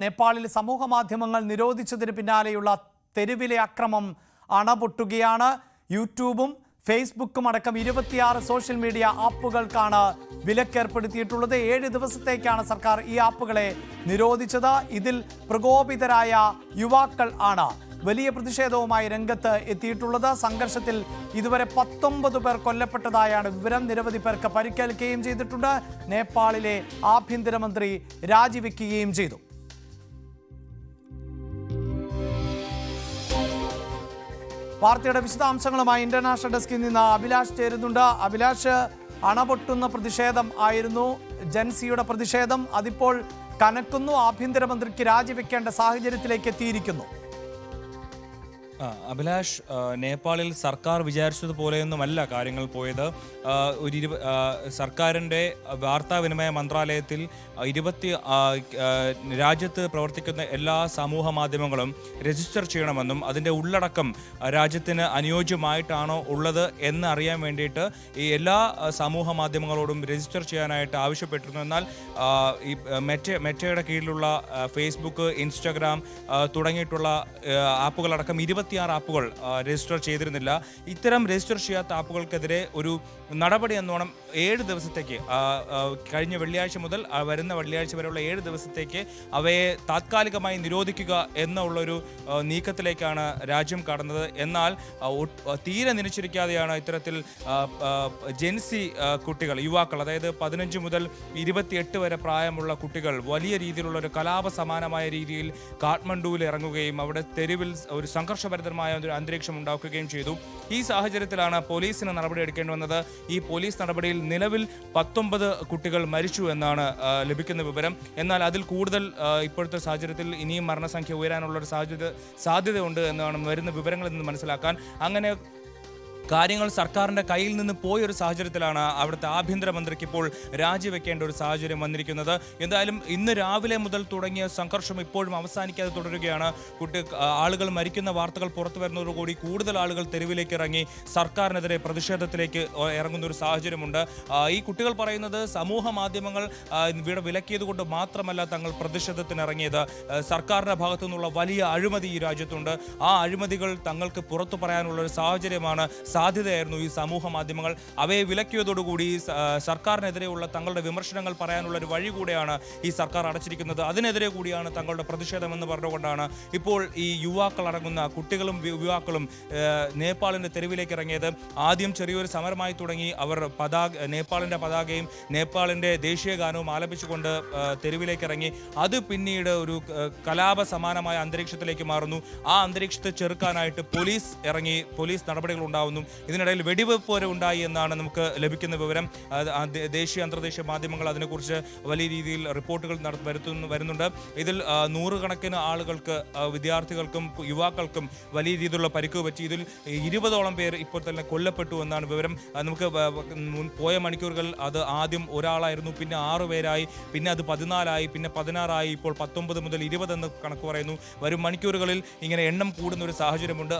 നേപ്പാളിൽ സമൂഹ മാധ്യമങ്ങൾ നിരോധിച്ചതിന് പിന്നാലെയുള്ള തെരുവിലെ അക്രമം അണപൊട്ടുകയാണ്. യൂട്യൂബും ഫേസ്ബുക്കും അടക്കം 26 സോഷ്യൽ മീഡിയ ആപ്പുകൾക്കാണ് വിലക്കേർപ്പെടുത്തിയിട്ടുള്ളത്. 7 ദിവസത്തേക്കാണ് സർക്കാർ ഈ ആപ്പുകളെ നിരോധിച്ചത്. ഇതിൽ പ്രകോപിതരായ യുവാക്കൾ ആണ് വലിയ പ്രതിഷേധവുമായി രംഗത്ത് എത്തിയിട്ടുള്ളത്. സംഘർഷത്തിൽ ഇതുവരെ 19 പേർ കൊല്ലപ്പെട്ടതായാണ് വിവരം. നിരവധി പേർക്ക് പരിക്കേൽക്കുകയും ചെയ്തിട്ടുണ്ട്. നേപ്പാളിലെ ആഭ്യന്തരമന്ത്രി രാജിവെക്കുകയും ചെയ്തു. വാർത്തയുടെ വിശദാംശങ്ങളുമായി ഇന്റർനാഷണൽ ഡെസ്കിൽ നിന്ന് അഭിലാഷ് ചേരുന്നുണ്ട്. അഭിലാഷ്, അണപൊട്ടുന്ന പ്രതിഷേധം ആയിരുന്നു ജൻസിയുടെ പ്രതിഷേധം. അതിപ്പോൾ കനക്കുന്നു. ആഭ്യന്തരമന്ത്രിക്ക് രാജിവെക്കേണ്ട സാഹചര്യത്തിലേക്ക് എത്തിയിരിക്കുന്നു. അഭിലാഷ്, നേപ്പാളിൽ സർക്കാർ വിചാരിച്ചതുപോലെയൊന്നുമല്ല കാര്യങ്ങൾ പോയത്. സർക്കാരിൻ്റെ വാർത്താവിനിമയ മന്ത്രാലയത്തിൽ രാജ്യത്ത് പ്രവർത്തിക്കുന്ന എല്ലാ സമൂഹ മാധ്യമങ്ങളും രജിസ്റ്റർ ചെയ്യണമെന്നും അതിൻ്റെ ഉള്ളടക്കം രാജ്യത്തിന് അനുയോജ്യമായിട്ടാണോ ഉള്ളത് എന്ന് അറിയാൻ വേണ്ടിയിട്ട് ഈ എല്ലാ സമൂഹ മാധ്യമങ്ങളോടും രജിസ്റ്റർ ചെയ്യാനായിട്ട് ആവശ്യപ്പെട്ടിരുന്നു. എന്നാൽ ഈ മെറ്റയുടെ കീഴിലുള്ള ഫേസ്ബുക്ക്, ഇൻസ്റ്റഗ്രാം തുടങ്ങിയിട്ടുള്ള ആപ്പുകളടക്കം 26 ആപ്പുകൾ രജിസ്റ്റർ ചെയ്തിരുന്നില്ല. ഇത്തരം രജിസ്റ്റർ ചെയ്യാത്ത ആപ്പുകൾക്കെതിരെ ഒരു നടപടി എന്നോണം 7 ദിവസത്തേക്ക്, കഴിഞ്ഞ വെള്ളിയാഴ്ച മുതൽ വരുന്ന വെള്ളിയാഴ്ച വരെയുള്ള 7 ദിവസത്തേക്ക് അവയെ താത്കാലികമായി നിരോധിക്കുക എന്നുള്ളൊരു നീക്കത്തിലേക്കാണ് രാജ്യം കടന്നത്. എന്നാൽ തീരെ നിലച്ചിരിക്കാതെയാണ് ഇത്തരത്തിൽ ജെൻസി കുട്ടികൾ, യുവാക്കൾ, അതായത് 15 മുതൽ 28 വരെ പ്രായമുള്ള കുട്ടികൾ വലിയ രീതിയിലുള്ള ഒരു കലാപ സമാനമായ രീതിയിൽ കാഠ്മണ്ഡുവിൽ ഇറങ്ങുകയും അവിടെ തെരുവിൽ ഒരു സംഘർഷഭരിതമായ ഒരു അന്തരീക്ഷം ഉണ്ടാക്കുകയും ചെയ്തു. ഈ സാഹചര്യത്തിലാണ് പോലീസിന് നടപടി എടുക്കേണ്ടി വന്നത്. ഈ പോലീസ് നടപടിയിൽ നിലവിൽ 19 കുട്ടികൾ മരിച്ചു എന്നാണ് ലഭിക്കുന്ന വിവരം. എന്നാൽ അതിൽ കൂടുതൽ ഇപ്പോഴത്തെ സാഹചര്യത്തിൽ ഇനിയും മരണസംഖ്യ ഉയരാനുള്ള ഒരു സാധ്യതയുണ്ട് എന്നാണ് വരുന്ന വിവരങ്ങളിൽ നിന്ന് മനസ്സിലാക്കാൻ. അങ്ങനെ കാര്യങ്ങൾ സർക്കാരിൻ്റെ കയ്യിൽ നിന്ന് പോയൊരു സാഹചര്യത്തിലാണ് അവിടുത്തെ ആഭ്യന്തരമന്ത്രിക്ക് ഇപ്പോൾ രാജിവെക്കേണ്ട ഒരു സാഹചര്യം വന്നിരിക്കുന്നത്. എന്തായാലും ഇന്ന് രാവിലെ മുതൽ തുടങ്ങിയ സംഘർഷം ഇപ്പോഴും അവസാനിക്കാതെ തുടരുകയാണ്. ആളുകൾ മരിക്കുന്ന വാർത്തകൾ പുറത്തു വരുന്നതോടുകൂടി കൂടുതൽ ആളുകൾ തെരുവിലേക്ക് ഇറങ്ങി സർക്കാരിനെതിരെ പ്രതിഷേധത്തിലേക്ക് ഇറങ്ങുന്ന ഒരു സാഹചര്യമുണ്ട്. ഈ കുട്ടികൾ പറയുന്നത് സമൂഹ മാധ്യമങ്ങൾ ഇവിടെ വിലക്കിയത് കൊണ്ട് മാത്രമല്ല തങ്ങൾ പ്രതിഷേധത്തിനിറങ്ങിയത്. സർക്കാരിൻ്റെ ഭാഗത്തു നിന്നുള്ള വലിയ അഴിമതി ഈ രാജ്യത്തുണ്ട്. ആ അഴിമതികൾ തങ്ങൾക്ക് പുറത്തു പറയാനുള്ള ഒരു സാഹചര്യമാണ്, സാധ്യതയായിരുന്നു ഈ സമൂഹ മാധ്യമങ്ങൾ. അവയെ വിലക്കിയതോടുകൂടി സർക്കാരിനെതിരെയുള്ള തങ്ങളുടെ വിമർശനങ്ങൾ പറയാനുള്ള ഒരു വഴി കൂടെയാണ് ഈ സർക്കാർ അടച്ചിരിക്കുന്നത്. അതിനെതിരെ കൂടിയാണ് തങ്ങളുടെ പ്രതിഷേധം എന്ന് പറഞ്ഞുകൊണ്ടാണ് ഇപ്പോൾ ഈ യുവാക്കൾ അടങ്ങുന്ന കുട്ടികളും യുവാക്കളും നേപ്പാളിൻ്റെ തെരുവിലേക്ക് ഇറങ്ങിയത്. ആദ്യം ചെറിയൊരു സമരമായി തുടങ്ങി. അവർ നേപ്പാളിൻ്റെ പതാകയും നേപ്പാളിൻ്റെ ദേശീയ ഗാനവും ആലപിച്ചുകൊണ്ട് തെരുവിലേക്ക് ഇറങ്ങി. അത് പിന്നീട് ഒരു കലാപ സമാനമായ അന്തരീക്ഷത്തിലേക്ക് മാറുന്നു. ആ അന്തരീക്ഷത്തെ ചെറുക്കാനായിട്ട് പോലീസ് ഇറങ്ങി, പോലീസ് നടപടികൾ ഉണ്ടാവുന്നു. ഇതിനിടയിൽ വെടിവെപ്പ് വരെ ഉണ്ടായി എന്നാണ് നമുക്ക് ലഭിക്കുന്ന വിവരം. ദേശീയ അന്തർദേശീയ മാധ്യമങ്ങൾ അതിനെക്കുറിച്ച് വലിയ രീതിയിൽ റിപ്പോർട്ടുകൾ വരുന്നുണ്ട്. ഇതിൽ 100 കണക്കിന് ആളുകൾക്ക്, വിദ്യാർത്ഥികൾക്കും യുവാക്കൾക്കും വലിയ രീതിയിലുള്ള പരിക്ക് പറ്റി. ഇതിൽ 20ഓളം പേർ ഇപ്പോൾ തന്നെ കൊല്ലപ്പെട്ടു എന്നാണ് വിവരം. നമുക്ക് പോയ മണിക്കൂറുകൾ അത് ആദ്യം ഒരാളായിരുന്നു, പിന്നെ 6 പേരായി, പിന്നെ അത് 14ആയി, പിന്നെ 16ആയി, ഇപ്പോൾ 19 മുതൽ 20 എന്ന് കണക്ക് പറയുന്നു. വരും മണിക്കൂറുകളിൽ ഇങ്ങനെ എണ്ണം കൂടുന്ന ഒരു സാഹചര്യമുണ്ട്.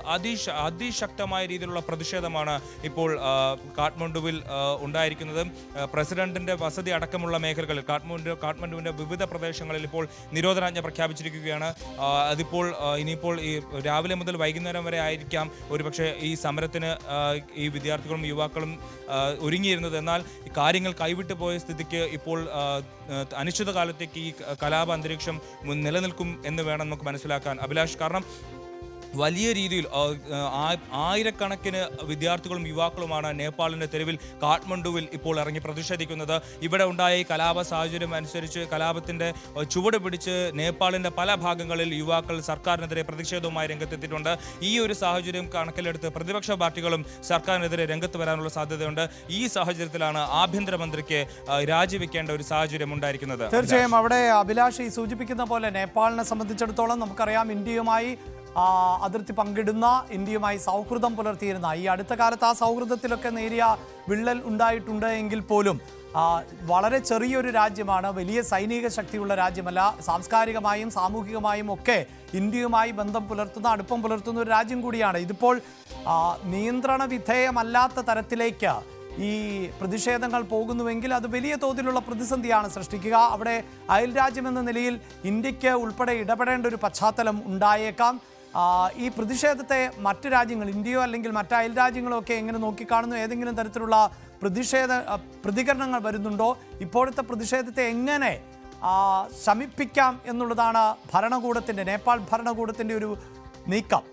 അതിശക്തമായ രീതിയിലുള്ള പ്രതിഷേധമാണ് ഇപ്പോൾ കാഠ്മണ്ഡുവിൽ ഉണ്ടായിരിക്കുന്നത്. പ്രസിഡന്റിന്റെ വസതി അടക്കമുള്ള മേഖലകളിൽ കാഠ്മണ്ഡുവിന്റെ വിവിധ പ്രദേശങ്ങളിൽ ഇപ്പോൾ നിരോധനാജ്ഞ പ്രഖ്യാപിച്ചിരിക്കുകയാണ്. അതിപ്പോൾ ഇനിയിപ്പോൾ ഈ രാവിലെ മുതൽ വൈകുന്നേരം വരെ ആയിരിക്കാം ഒരുപക്ഷെ ഈ സമരത്തിന് ഈ വിദ്യാർത്ഥികളും യുവാക്കളും ഒരുങ്ങിയിരുന്നത്. എന്നാൽ കാര്യങ്ങൾ കൈവിട്ടു പോയ സ്ഥിതിക്ക് ഇപ്പോൾ അനിശ്ചിതകാലത്തേക്ക് ഈ കലാപ അന്തരീക്ഷം നിലനിൽക്കും എന്ന് വേണം നമുക്ക് മനസ്സിലാക്കാൻ, അഭിലാഷ്. കാരണം വലിയ രീതിയിൽ ആയിരക്കണക്കിന് വിദ്യാർത്ഥികളും യുവാക്കളുമാണ് നേപ്പാളിൻ്റെ തെരുവിൽ കാഠ്മണ്ഡുവിൽ ഇപ്പോൾ ഇറങ്ങി പ്രതിഷേധിക്കുന്നത്. ഇവിടെ ഉണ്ടായ ഈ കലാപ സാഹചര്യം അനുസരിച്ച് കലാപത്തിൻ്റെ ചുവട് പിടിച്ച് നേപ്പാളിൻ്റെ പല ഭാഗങ്ങളിൽ യുവാക്കൾ സർക്കാരിനെതിരെ പ്രതിഷേധവുമായി രംഗത്തെത്തിയിട്ടുണ്ട്. ഈ ഒരു സാഹചര്യം കണക്കിലെടുത്ത് പ്രതിപക്ഷ പാർട്ടികളും സർക്കാരിനെതിരെ രംഗത്ത് വരാനുള്ള സാധ്യതയുണ്ട്. ഈ സാഹചര്യത്തിലാണ് ആഭ്യന്തരമന്ത്രിക്ക് രാജിവെക്കേണ്ട ഒരു സാഹചര്യം ഉണ്ടായിരിക്കുന്നത്. തീർച്ചയായും അവിടെ അഭിലാഷ് സൂചിപ്പിക്കുന്ന പോലെ നേപ്പാളിനെ സംബന്ധിച്ചിടത്തോളം നമുക്കറിയാം, ഇന്ത്യയുമായി അതിർത്തി പങ്കിടുന്ന, ഇന്ത്യയുമായി സൗഹൃദം പുലർത്തിയിരുന്ന, ഈ അടുത്ത കാലത്ത് ആ സൗഹൃദത്തിലൊക്കെ നേരിയ വിള്ളൽ ഉണ്ടായിട്ടുണ്ട് എങ്കിൽ പോലും വളരെ ചെറിയൊരു രാജ്യമാണ്, വലിയ സൈനിക ശക്തിയുള്ള രാജ്യമല്ല. സാംസ്കാരികമായും സാമൂഹികമായും ഒക്കെ ഇന്ത്യയുമായി ബന്ധം പുലർത്തുന്ന, അടുപ്പം പുലർത്തുന്ന ഒരു രാജ്യം കൂടിയാണ്. ഇതിപ്പോൾ നിയന്ത്രണ വിധേയമല്ലാത്ത തരത്തിലേക്ക് ഈ പ്രതിഷേധങ്ങൾ പോകുന്നുവെങ്കിൽ അത് വലിയ തോതിലുള്ള പ്രതിസന്ധിയാണ് സൃഷ്ടിക്കുക. അവിടെ അയൽരാജ്യമെന്ന നിലയിൽ ഇന്ത്യക്ക് ഉൾപ്പെടെ ഇടപെടേണ്ട ഒരു പശ്ചാത്തലം ഉണ്ടായേക്കാം. ഈ പ്രതിഷേധത്തെ മറ്റ് രാജ്യങ്ങൾ, ഇന്ത്യയോ അല്ലെങ്കിൽ മറ്റ് അയൽരാജ്യങ്ങളോ ഒക്കെ എങ്ങനെ നോക്കിക്കാണുന്നു? ഏതെങ്കിലും തരത്തിലുള്ള പ്രതികരണങ്ങൾ വരുന്നുണ്ടോ? ഇപ്പോഴത്തെ പ്രതിഷേധത്തെ എങ്ങനെ ശമിപ്പിക്കാം എന്നുള്ളതാണ് നേപ്പാൾ ഭരണകൂടത്തിൻ്റെ ഒരു നീക്കം.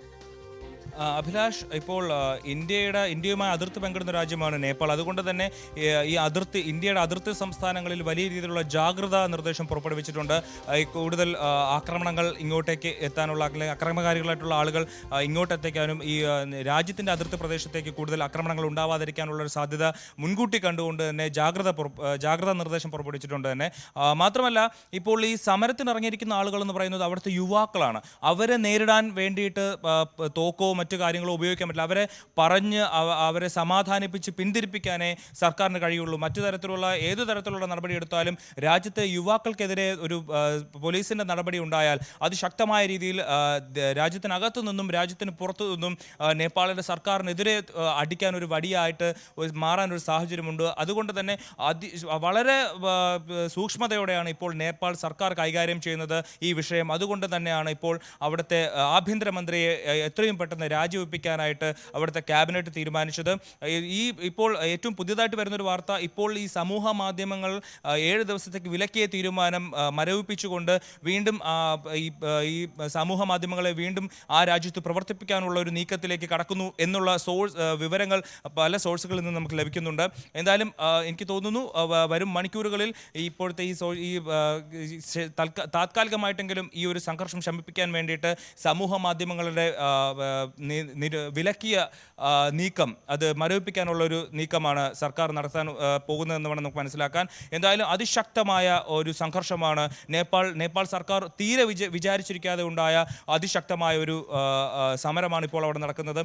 അഭിലാഷ്, ഇപ്പോൾ ഇന്ത്യയുമായി അതിർത്തി പങ്കിടുന്ന രാജ്യമാണ് നേപ്പാൾ. അതുകൊണ്ട് തന്നെ ഇന്ത്യയുടെ അതിർത്തി സംസ്ഥാനങ്ങളിൽ വലിയ രീതിയിലുള്ള ജാഗ്രതാ നിർദ്ദേശം പുറപ്പെടുവിച്ചിട്ടുണ്ട്. കൂടുതൽ ആക്രമണങ്ങൾ ഇങ്ങോട്ടേക്ക് എത്താനുള്ള, അല്ലെങ്കിൽ അക്രമകാരികളായിട്ടുള്ള ആളുകൾ ഇങ്ങോട്ടെത്തിക്കാനും ഈ രാജ്യത്തിൻ്റെ അതിർത്തി പ്രദേശത്തേക്ക് കൂടുതൽ ആക്രമണങ്ങൾ ഉണ്ടാവാതിരിക്കാനുള്ള ഒരു സാധ്യത മുൻകൂട്ടി കണ്ടുകൊണ്ട് തന്നെ ജാഗ്രതാ നിർദ്ദേശം പുറപ്പെടുവിച്ചിട്ടുണ്ട് തന്നെ. മാത്രമല്ല, ഇപ്പോൾ ഈ സമരത്തിനിറങ്ങിയിരിക്കുന്ന ആളുകൾ എന്ന് പറയുന്നത് അവിടുത്തെ യുവാക്കളാണ്. അവരെ നേരിടാൻ വേണ്ടിയിട്ട് തോക്കോ മറ്റു കാര്യങ്ങളോ ഉപയോഗിക്കാൻ പറ്റില്ല. അവരെ പറഞ്ഞ് അവരെ സമാധാനിപ്പിച്ച് പിന്തിരിപ്പിക്കാനേ സർക്കാരിന് കഴിയുള്ളൂ. മറ്റു തരത്തിലുള്ള ഏതു തരത്തിലുള്ള നടപടി എടുത്താലും രാജ്യത്തെ യുവാക്കൾക്കെതിരെ ഒരു പോലീസിൻ്റെ നടപടി ഉണ്ടായാൽ അത് ശക്തമായ രീതിയിൽ രാജ്യത്തിനകത്തു നിന്നും രാജ്യത്തിന് പുറത്തു നിന്നും നേപ്പാളിൻ്റെ സർക്കാരിനെതിരെ അടിക്കാൻ ഒരു വടിയായിട്ട് മാറാനൊരു സാഹചര്യമുണ്ട്. അതുകൊണ്ട് തന്നെ വളരെ സൂക്ഷ്മതയോടെയാണ് ഇപ്പോൾ നേപ്പാൾ സർക്കാർ കൈകാര്യം ചെയ്യുന്നത് ഈ വിഷയം. അതുകൊണ്ട് തന്നെയാണ് ഇപ്പോൾ അവിടുത്തെ ആഭ്യന്തരമന്ത്രിയെ എത്രയും പെട്ടെന്ന് രാജിവെപ്പിക്കാനായിട്ട് അവിടുത്തെ ക്യാബിനറ്റ് തീരുമാനിച്ചത്. ഇപ്പോൾ ഏറ്റവും പുതിയതായിട്ട് വരുന്നൊരു വാർത്ത, ഇപ്പോൾ ഈ സമൂഹ മാധ്യമങ്ങൾ 7 ദിവസത്തേക്ക് വിലക്കിയ തീരുമാനം മരവിപ്പിച്ചുകൊണ്ട് വീണ്ടും ഈ സമൂഹ മാധ്യമങ്ങളെ വീണ്ടും ആ രാജ്യത്ത് പ്രവർത്തിപ്പിക്കാനുള്ള ഒരു നീക്കത്തിലേക്ക് കടക്കുന്നു എന്നുള്ള വിവരങ്ങൾ പല സോഴ്സുകളിൽ നിന്ന് നമുക്ക് ലഭിക്കുന്നുണ്ട്. എന്തായാലും എനിക്ക് തോന്നുന്നു വരും മണിക്കൂറുകളിൽ ഇപ്പോഴത്തെ ഈ താത്കാലികമായിട്ടെങ്കിലും ഈ ഒരു സംഘർഷം ശമിപ്പിക്കാൻ വേണ്ടിയിട്ട് സമൂഹ മാധ്യമങ്ങളുടെ വിലക്കിയ നീക്കം, അത് മരവിപ്പിക്കാനുള്ള ഒരു നീക്കമാണ് സർക്കാർ നടത്താൻ പോകുന്നതെന്ന് വേണം നമുക്ക് മനസ്സിലാക്കാൻ. എന്തായാലും അതിശക്തമായ ഒരു സംഘർഷമാണ് നേപ്പാൾ സർക്കാർ തീരെ വിചാരിച്ചിരിക്കാതെ ഉണ്ടായ അതിശക്തമായ ഒരു സമരമാണ് ഇപ്പോൾ അവിടെ നടക്കുന്നത്.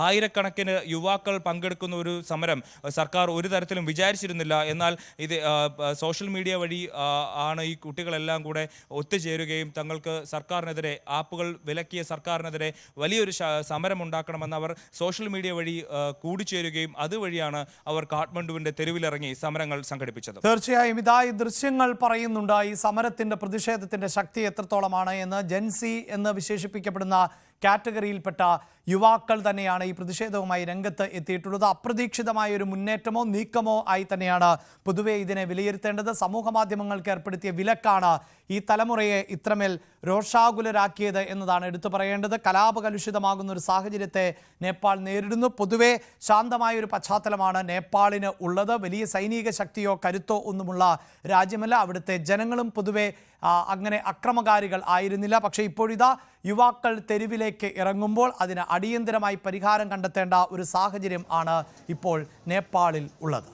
ആയിരക്കണക്കിന് യുവാക്കൾ പങ്കെടുക്കുന്ന ഒരു സമരം സർക്കാർ ഒരു തരത്തിലും വിചാരിച്ചിരുന്നില്ല. എന്നാൽ ഇത് സോഷ്യൽ മീഡിയ വഴി ആണ് ഈ കുട്ടികളെല്ലാം കൂടെ ഒത്തുചേരുകയും തങ്ങൾക്ക് സർക്കാരിനെതിരെ, ആപ്പുകൾ വിലക്കിയ സർക്കാരിനെതിരെ വലിയൊരു സമരമുണ്ടാക്കണമെന്ന് അവർ സോഷ്യൽ മീഡിയ വഴി കൂടിച്ചേരുകയും അതുവഴിയാണ് അവർ കാഠ്മണ്ഡുവിൻ്റെ തെരുവിലിറങ്ങി സമരങ്ങൾ സംഘടിപ്പിച്ചത്. തീർച്ചയായും ഈ ദൃശ്യങ്ങൾ പറയുന്നുണ്ട് ഈ സമരത്തിൻ്റെ, പ്രതിഷേധത്തിൻ്റെ ശക്തി എത്രത്തോളമാണ് എന്ന്. ജെൻസി എന്ന് വിശേഷിപ്പിക്കപ്പെടുന്ന കാറ്റഗറിയിൽപ്പെട്ട യുവാക്കൾ തന്നെയാണ് ഈ പ്രതിഷേധവുമായി രംഗത്ത് എത്തിയിട്ടുള്ളത്. അപ്രതീക്ഷിതമായ ഒരു മുന്നേറ്റമോ നീക്കമോ ആയി തന്നെയാണ് പൊതുവെ ഇതിനെ വിലയിരുത്തേണ്ടത്. സമൂഹ മാധ്യമങ്ങൾക്ക് ഏർപ്പെടുത്തിയ വിലക്കാണ് ഈ തലമുറയെ ഇത്രമേൽ രോഷാകുലരാക്കിയത് എന്നതാണ് എടുത്തു പറയേണ്ടത്. കലാപകലുഷിതമാകുന്ന ഒരു സാഹചര്യത്തെ നേപ്പാൾ നേരിടുന്നു. പൊതുവെ ശാന്തമായ ഒരു പശ്ചാത്തലമാണ് നേപ്പാളിന് ഉള്ളത്. വലിയ സൈനിക ശക്തിയോ കരുത്തോ ഒന്നുമുള്ള രാജ്യമല്ല. അവിടുത്തെ ജനങ്ങളും പൊതുവെ അങ്ങനെ അക്രമകാരികൾ ആയിരുന്നില്ല. പക്ഷേ ഇപ്പോഴിതാ യുവാക്കൾ തെരുവിലേക്ക് ഇറങ്ങുമ്പോൾ അതിന് അടിയന്തരമായി പരിഹാരം കണ്ടെത്തേണ്ട ഒരു സാഹചര്യം ആണ് ഇപ്പോൾ നേപ്പാളിൽ ഉള്ളത്.